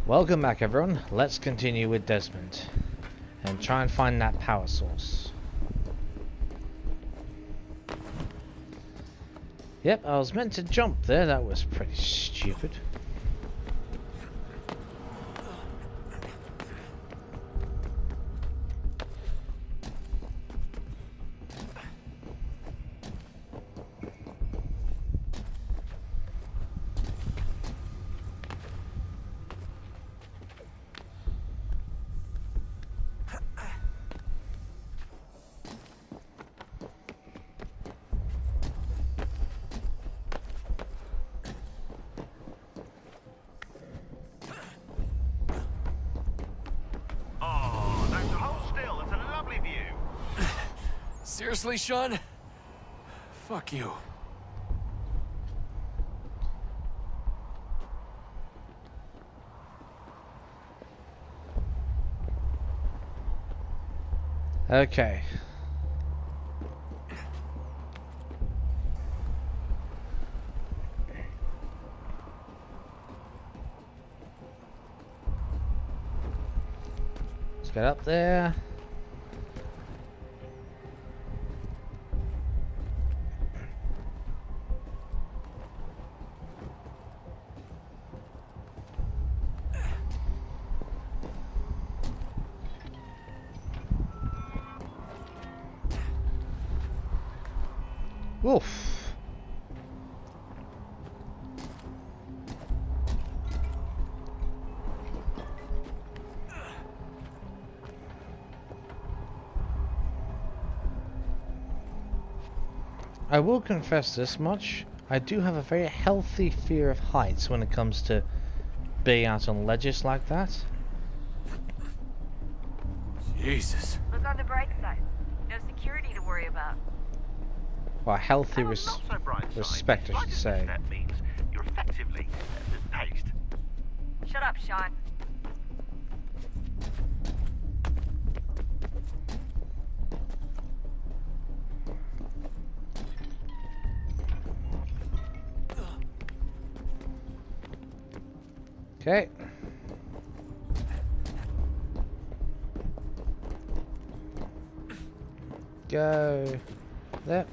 Welcome back, everyone. Let's continue with Desmond and try and find that power source. Yep, I was meant to jump there. That was pretty stupid. Seriously, Sean? Fuck you. Okay. Let's get up there. Oof. I will confess this much. I do have a very healthy fear of heights when it comes to being out on ledges like that. Jesus. Look on the bright side. No security to worry about. Well, healthy Not so bright side. respect, I should say. That means you're effectively paced. Shut up, Sean. Okay. Go there.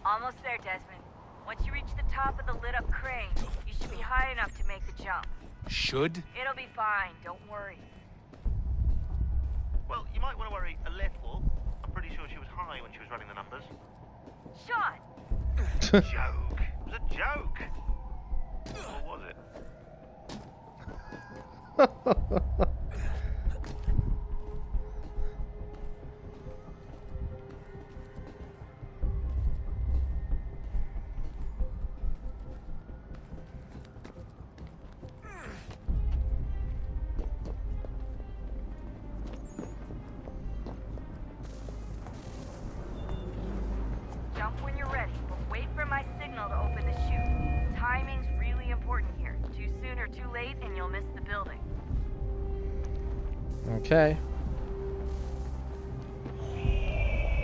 Almost there, Desmond. Once you reach the top of the lit-up crane, you should be high enough to make the jump. Should? It'll be fine, don't worry. Well, you might want to worry a little. I'm pretty sure she was high when she was running the numbers. Sean! Joke. It was a joke. Or was it? Jump when you're ready, but wait for my signal to open the chute. Timing's really important here. Too soon or too late, and you'll miss the building. Okay.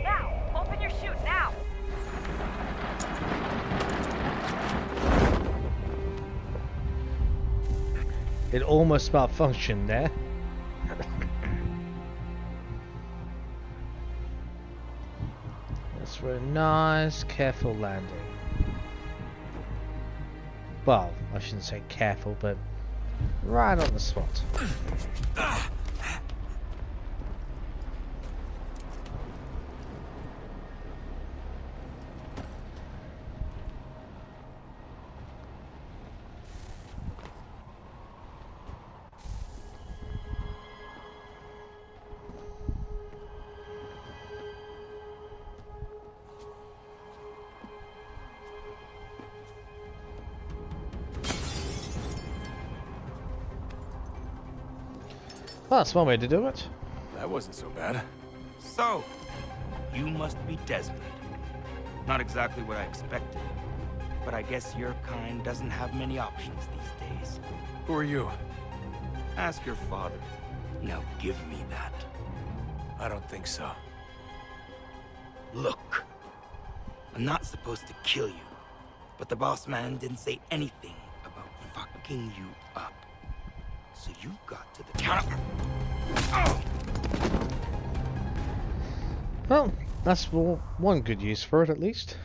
Now! Open your chute, now! It almost malfunctioned there. That's for a nice, careful landing. Well, I shouldn't say careful, but right on the spot. Well, that's one way to do it. That wasn't so bad. So, you must be Desmond. Not exactly what I expected. but I guess your kind doesn't have many options these days. Who are you? Ask your father. Now give me that. I don't think so. Look, I'm not supposed to kill you, but the boss man didn't say anything about fucking you up. So you've got to the counter. Oh! Well, that's one good use for it at least.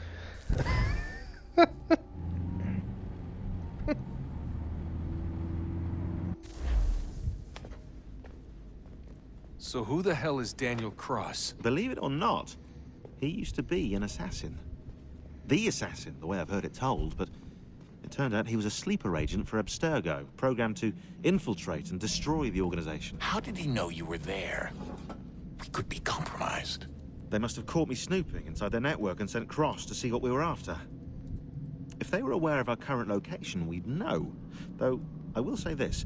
So who the hell is Daniel Cross? Believe it or not, he used to be an assassin. The assassin, the way I've heard it told, but it turned out he was a sleeper agent for Abstergo, programmed to infiltrate and destroy the organization. How did he know you were there? We could be compromised. They must have caught me snooping inside their network and sent Cross to see what we were after. If they were aware of our current location, we'd know. Though, I will say this.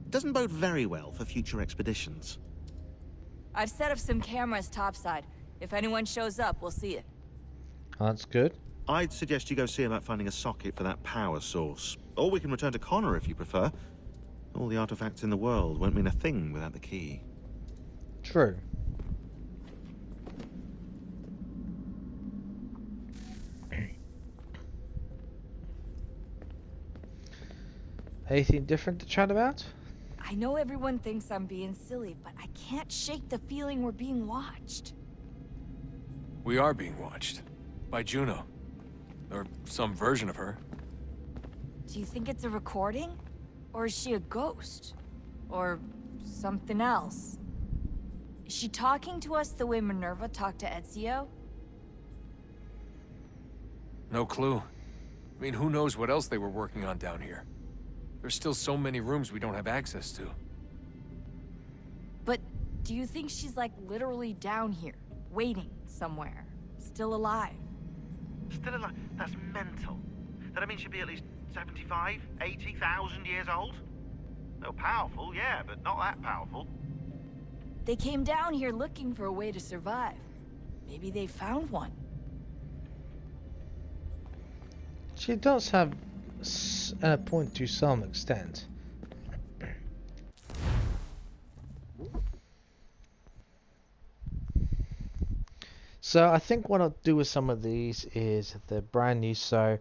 It doesn't bode very well for future expeditions. I've set up some cameras topside. If anyone shows up, we'll see it. That's good. I'd suggest you go see about finding a socket for that power source. Or we can return to Connor if you prefer. All the artifacts in the world won't mean a thing without the key. True. Anything different to chat about? I know everyone thinks I'm being silly, but I can't shake the feeling we're being watched. We are being watched. By Juno. Or some version of her. Do you think it's a recording? Or is she a ghost? Or something else? Is she talking to us the way Minerva talked to Ezio? No clue. I mean, who knows what else they were working on down here? There's still so many rooms we don't have access to. But do you think she's like literally down here, waiting somewhere, still alive? Still alive? That's mental. That means she'd be at least 75, 80,000 years old? No, powerful, yeah, but not that powerful. They came down here looking for a way to survive. Maybe they found one. She does have a point to some extent. So I think what I'll do with some of these is they're brand new, so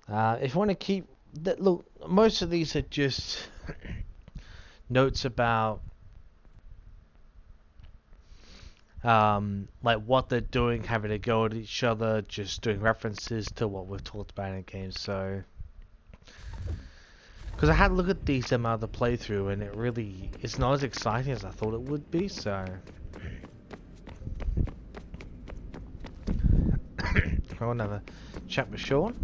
if you want to keep that, look, most of these are just notes about like what they're doing, having a go at each other, just doing references to what we've talked about in the game. So because I had a look at these out of the playthrough and it really it's not as exciting as I thought it would be, so I want to have a chat with Sean.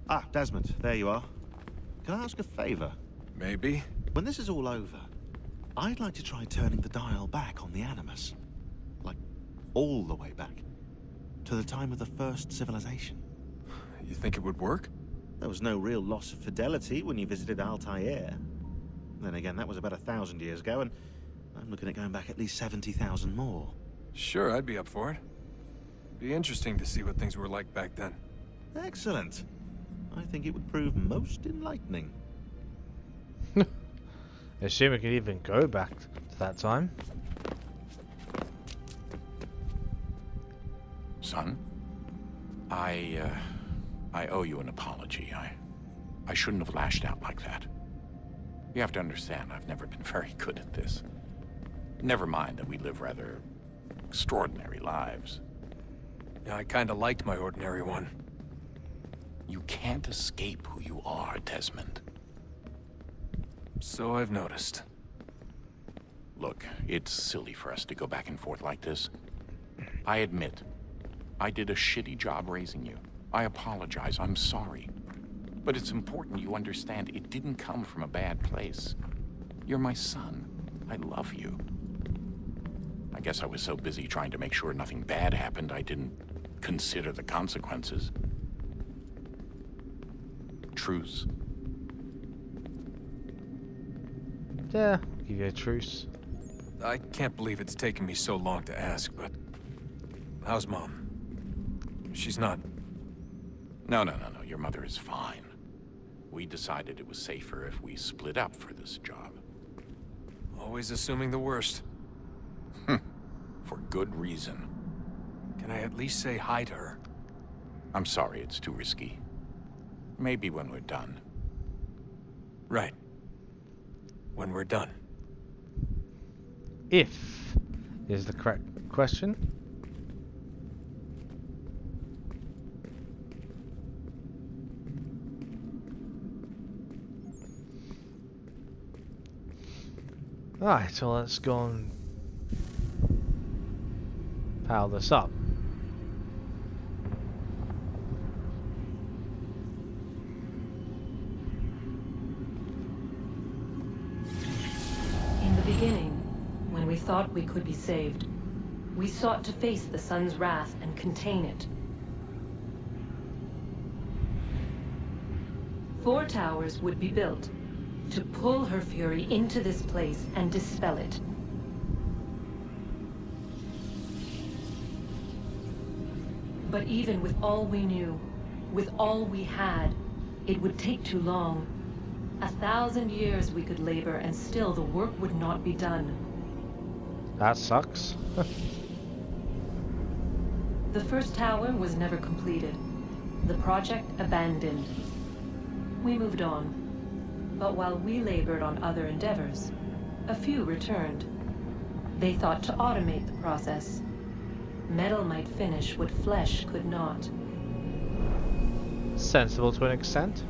Ah, Desmond, there you are. Can I ask a favor? Maybe? When this is all over, I'd like to try turning the dial back on the Animus. Like, all the way back. To the time of the first civilization. You think it would work? There was no real loss of fidelity when you visited Altair. Then again, that was about 1,000 years ago, and I'm looking at going back at least 70,000 more. Sure, I'd be up for it. Be interesting to see what things were like back then. Excellent. I think it would prove most enlightening. I assume we could even go back to that time. Son, I owe you an apology. I shouldn't have lashed out like that. You have to understand, I've never been very good at this. Never mind that we live rather extraordinary lives. Yeah, I kinda liked my ordinary one. You can't escape who you are, Desmond. So I've noticed. Look, it's silly for us to go back and forth like this. I admit, I did a shitty job raising you. I apologize, I'm sorry. But it's important you understand it didn't come from a bad place. You're my son. I love you. I guess I was so busy trying to make sure nothing bad happened, I didn't consider the consequences. Truce. Yeah, give you a truce. I can't believe it's taken me so long to ask, but How's Mom? She's not... No. Your mother is fine. We decided it was safer if we split up for this job. Always assuming the worst. For good reason. Can I at least say hi to her? I'm sorry, it's too risky. Maybe when we're done. Right. When we're done. If is the correct question. Alright, so let's go and power this up. In the beginning, when we thought we could be saved, we sought to face the sun's wrath and contain it. 4 towers would be built to pull her fury into this place and dispel it. But even with all we knew, with all we had, it would take too long. 1,000 years we could labor and still the work would not be done. That sucks. The first tower was never completed. The project abandoned. We moved on. But while we labored on other endeavors, a few returned. They thought to automate the process. Metal might finish what flesh could not. Sensible to an extent.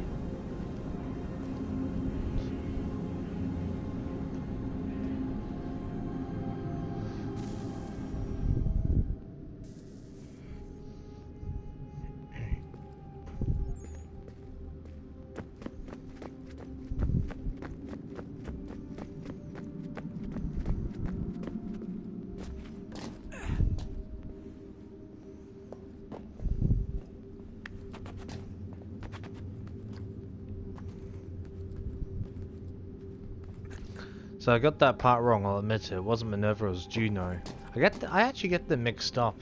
So I got that part wrong, I'll admit it. It wasn't Minerva, it was Juno. I actually get them mixed up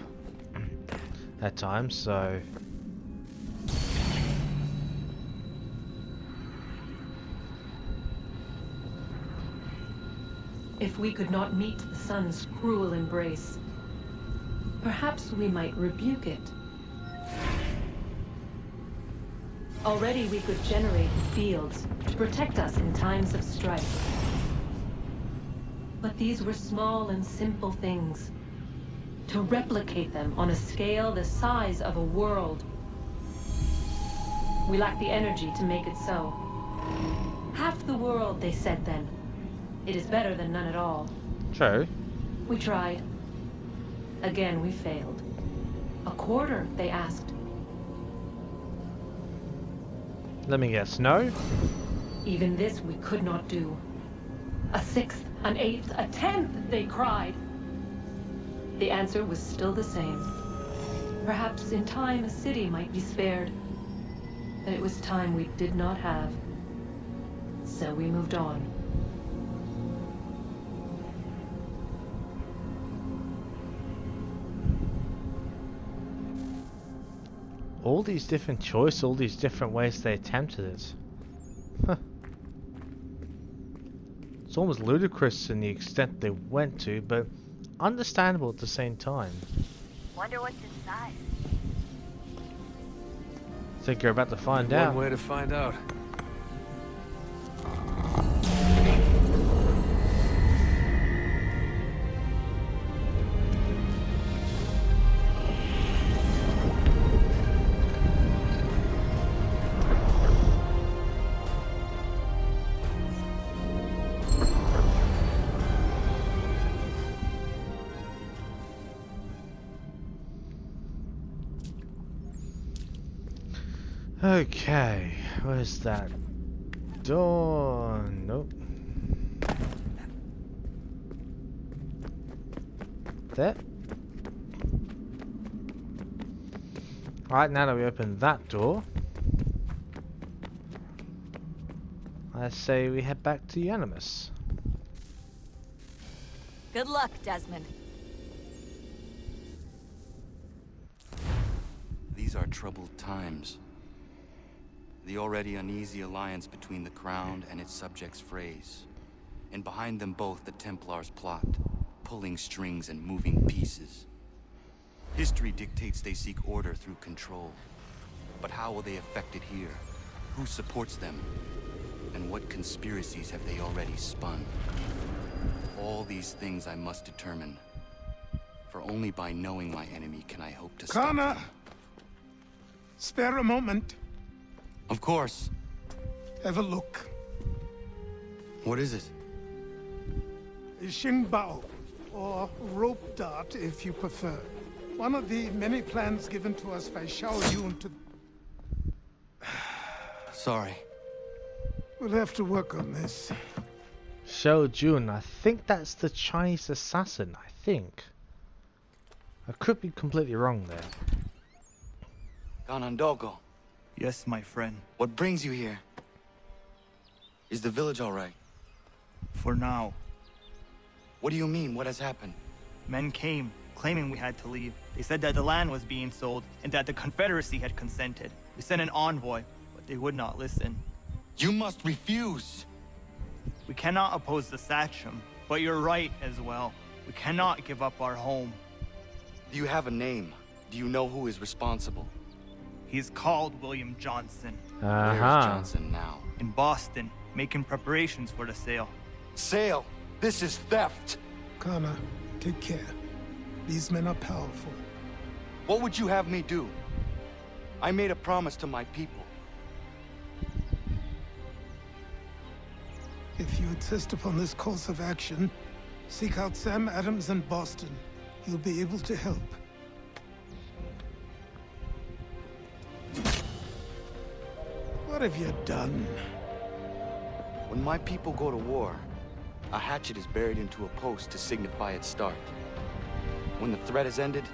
at times, so... If we could not meet the sun's cruel embrace, perhaps we might rebuke it. Already we could generate fields to protect us in times of strife. But these were small and simple things. To replicate them on a scale the size of a world. We lack the energy to make it so. Half the world, they said then. It is better than none at all. True. We tried. Again, we failed. A quarter, they asked. Let me guess, no? Even this we could not do. A 6th, an 8th, a 10th, they cried. The answer was still the same. Perhaps in time a city might be spared. But it was time we did not have. So we moved on. All these different choices, all these different ways they attempted it. Huh. It's almost ludicrous in the extent they went to, but understandable at the same time. Wonder what's inside. Think you're about to find out. One way to find out. Okay, where's that door? Nope. There. Right, now that we open that door, I say we head back to Animus. Good luck, Desmond. are troubled times. The already uneasy alliance between the Crown and its subjects frays. And behind them both the Templars plot, pulling strings and moving pieces. History dictates they seek order through control. But how will they affect it here? Who supports them? And what conspiracies have they already spun? All these things I must determine. For only by knowing my enemy can I hope to stop Connor! them. Spare a moment. Of course. Have a look. What is it? A Xingbao, or rope dart if you prefer. One of the many plans given to us by Xiao Yun to... Sorry. We'll have to work on this. Shao Jun, I think that's the Chinese assassin, I think. I could be completely wrong there. Ganondogo, Yes, my friend. what brings you here? Is the village all right? For now. What do you mean? What has happened? Men came, claiming we had to leave. They said that the land was being sold, and that the Confederacy had consented. We sent an envoy, but they would not listen. You must refuse! We cannot oppose the Sachem, but you're right as well. We cannot give up our home. Do you have a name? Do you know who is responsible? He's called William Johnson, Where is Johnson now? in Boston, making preparations for the sale. Sale! This is theft! Connor, take care. These men are powerful. What would you have me do? I made a promise to my people. If you insist upon this course of action, seek out Sam Adams in Boston. He'll be able to help. What have you done? When my people go to war, a hatchet is buried into a post to signify its start. When the threat is ended,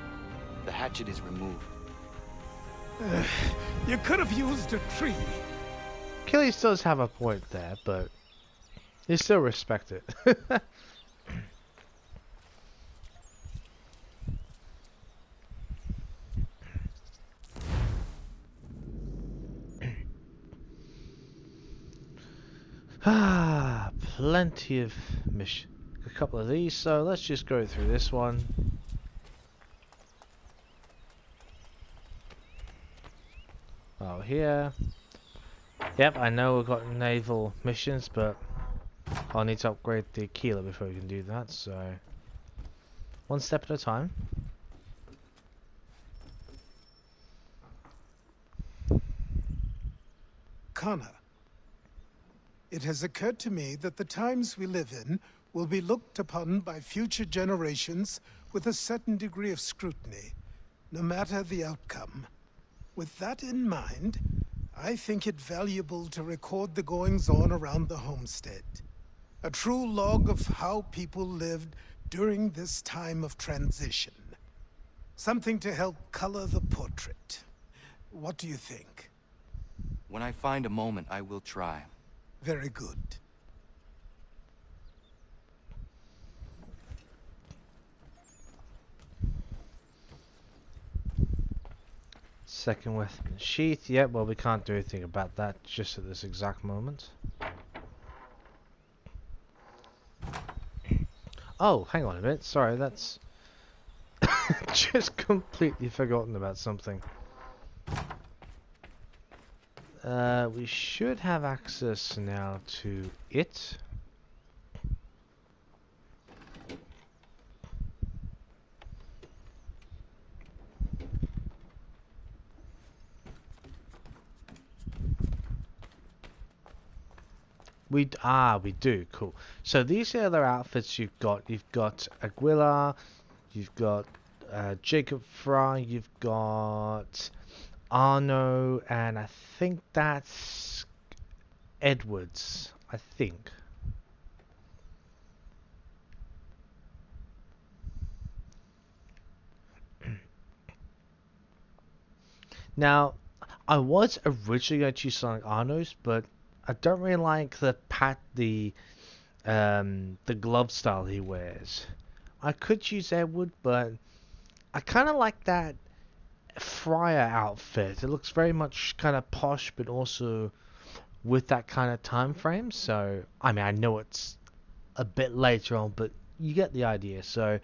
the hatchet is removed. You could have used a tree. Achilles does have a point there, but you still respect it. Plenty of a couple of these, so let's just go through this one. Oh, here. Yep, I know we've got naval missions, but I'll need to upgrade the Aquila before we can do that, so one step at a time. Connor, it has occurred to me that the times we live in will be looked upon by future generations with a certain degree of scrutiny, no matter the outcome. With that in mind, I think it valuable to record the goings-on around the homestead. A true log of how people lived during this time of transition. Something to help color the portrait. What do you think? When I find a moment, I will try. Very good. Second weapon sheath. Yep, well, we can't do anything about that just at this exact moment. Oh, hang on a minute. Sorry, that's just completely forgotten about something. We should have access now to it. We do. Cool. So these other outfits you've got Aguilar, you've got Jacob Fry, you've got Arno, and I think that's Edwards. I think. Now, I was originally going to use something like Arno's, but I don't really like the glove style he wears. I could use Edward, but I kind of like that friar outfit. It looks very much kind of posh, but also with that kind of time frame. So, I mean, I know it's a bit later on, but you get the idea. So,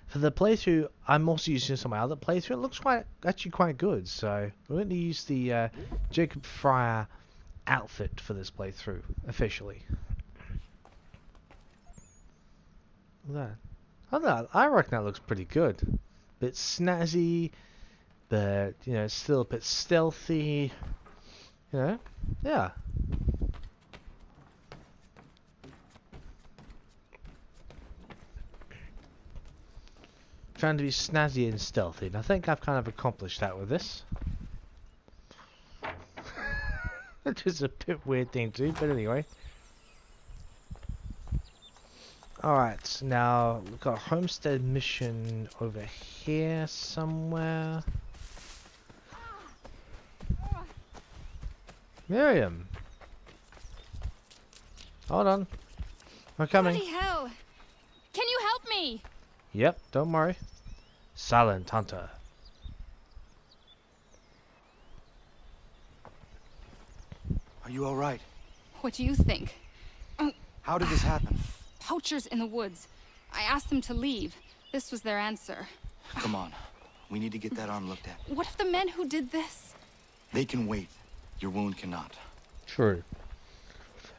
for the playthrough, I'm also using some of my other playthrough. It looks actually quite good. So, we're going to use the Jacob Friar outfit for this playthrough officially. That. I reckon that looks pretty good. Bit snazzy, but you know, still a bit stealthy. You know, yeah. Trying to be snazzy and stealthy, and I think I've kind of accomplished that with this. Which is a bit weird thing to do, but anyway. Alright, now we've got a homestead mission over here somewhere. Miriam! Hold on. I'm coming. Bloody hell! Can you help me? Yep, don't worry. Silent Hunter. Are you alright? What do you think? How did this happen? Poachers in the woods. I asked them to leave. This was their answer. Come on. We need to get that arm looked at. What if the men who did this? They can wait. Your wound cannot. True.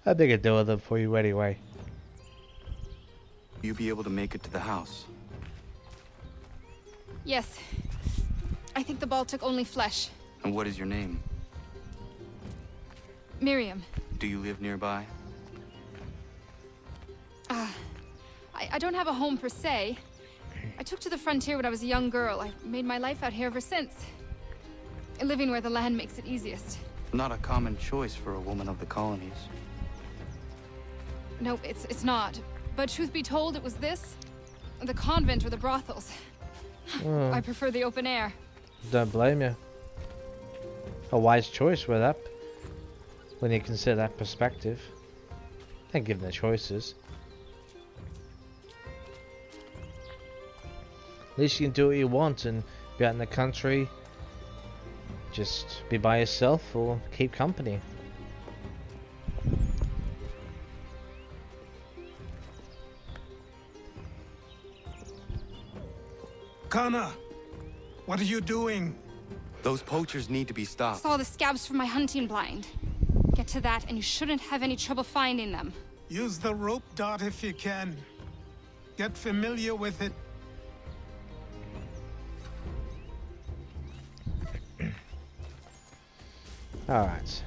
I'd make a deal with them for you anyway. You be able to make it to the house? Yes. I think the ball took only flesh. And what is your name? Miriam. Do you live nearby? I don't have a home per se. I took to the frontier when I was a young girl. I've made my life out here ever since. Living where the land makes it easiest. Not a common choice for a woman of the colonies. No, it's not. But truth be told, it was this, the convent or the brothels. I prefer the open air. Don't blame you. A wise choice with that, when you consider that perspective. And given the choices. At least you can do what you want and be out in the country. Just be by yourself or keep company. Kana, what are you doing? Those poachers need to be stopped. Saw the scabs from my hunting blind. Get to that and you shouldn't have any trouble finding them. Use the rope dart if you can. Get familiar with it. Alright.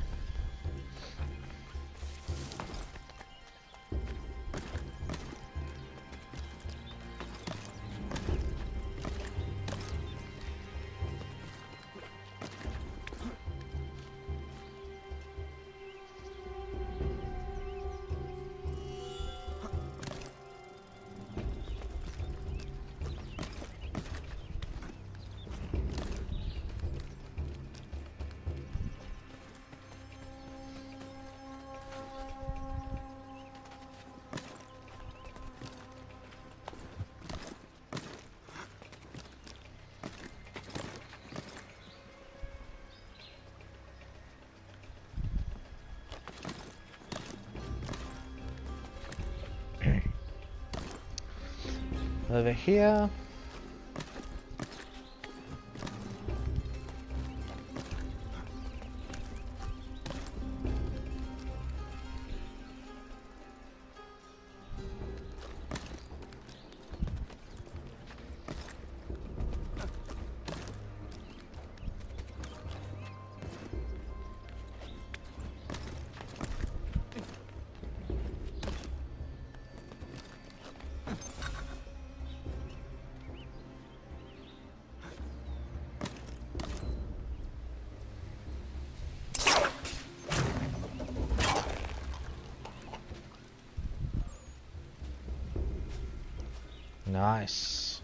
Over here. Nice.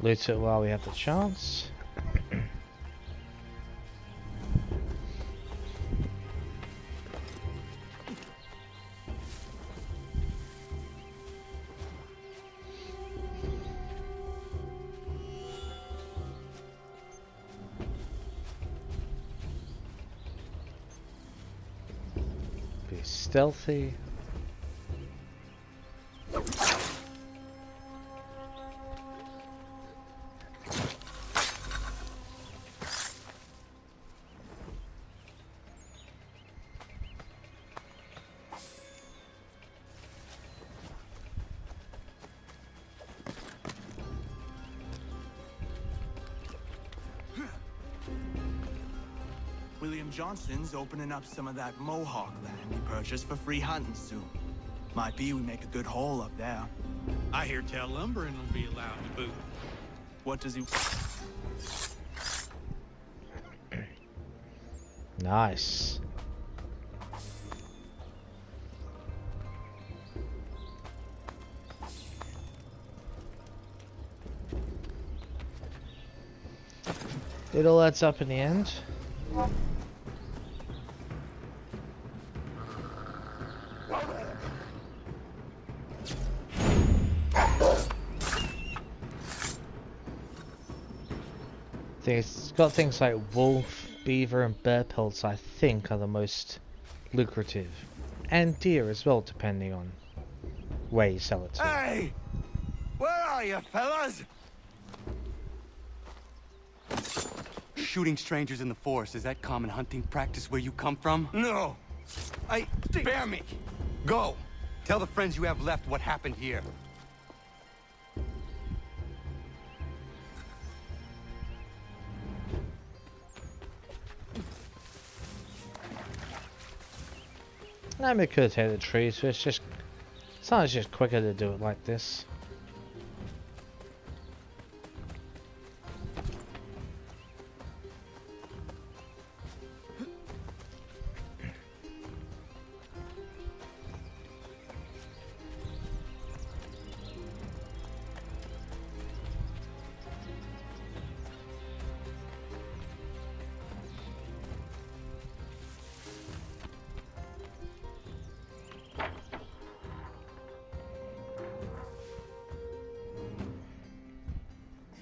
Loot it while we have the chance. Be stealthy. William Johnston's opening up some of that Mohawk land we purchased for free hunting soon. Might be we make a good haul up there. I hear tell lumbering will be allowed to boot. What does he... Nice. It all adds up in the end. It's got things like wolf, beaver and bear pelts I think are the most lucrative. And deer as well, depending on where you sell it to. Hey! Where are you, fellas? Shooting strangers in the forest, is that common hunting practice where you come from? No. Spare me. Go! Tell the friends you have left what happened here. I mean, could take the trees, but it's just quicker to do it like this.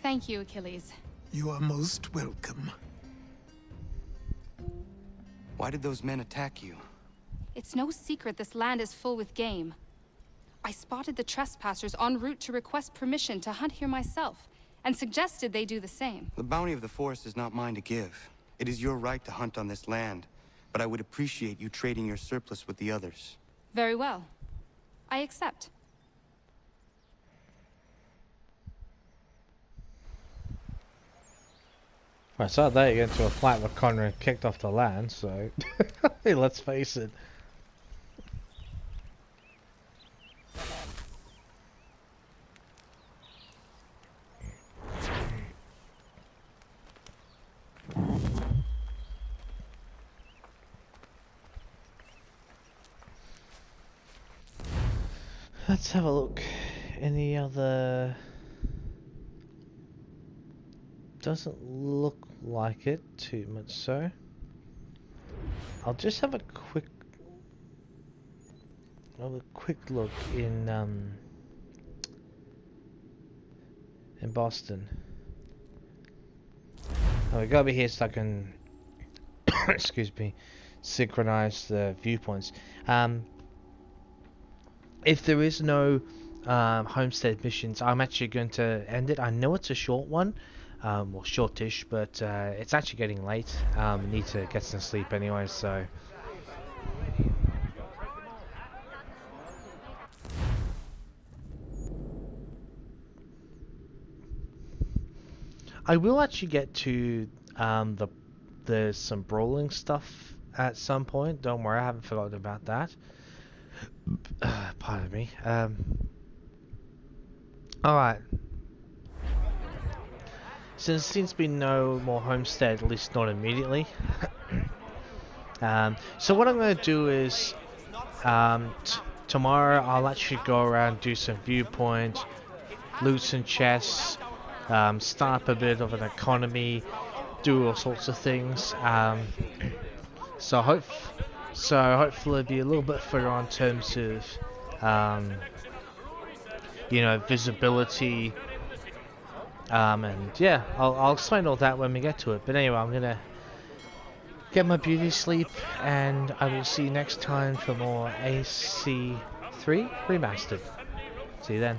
Thank you, Achilles. You are most welcome. Why did those men attack you? It's no secret this land is full with game. I spotted the trespassers en route to request permission to hunt here myself, and suggested they do the same. The bounty of the forest is not mine to give. It is your right to hunt on this land, but I would appreciate you trading your surplus with the others. Very well. I accept. Right, so there you get into a fight with Connor and kicked off the land, so hey, let's face it. Let's have a look. Any other... Doesn't look like it too much so. I'll just have a quick look in Boston. Oh, we gotta be here so I can excuse me, synchronize the viewpoints. If there is no homestead missions, I'm actually going to end it. I know it's a short one. Well, shortish, but it's actually getting late. Need to get some sleep anyway, so. I will actually get to the some brawling stuff at some point. Don't worry, I haven't forgotten about that. Pardon me. All right. Since there seems to be no more homestead, at least not immediately. So what I'm going to do is, tomorrow I'll actually go around, do some viewpoint, loot some chests, start up a bit of an economy, do all sorts of things. So hopefully it'll be a little bit further on in terms of you know, visibility. And yeah, I'll explain all that when we get to it. But anyway, I'm gonna get my beauty sleep, and I will see you next time for more AC3 Remastered. See you then.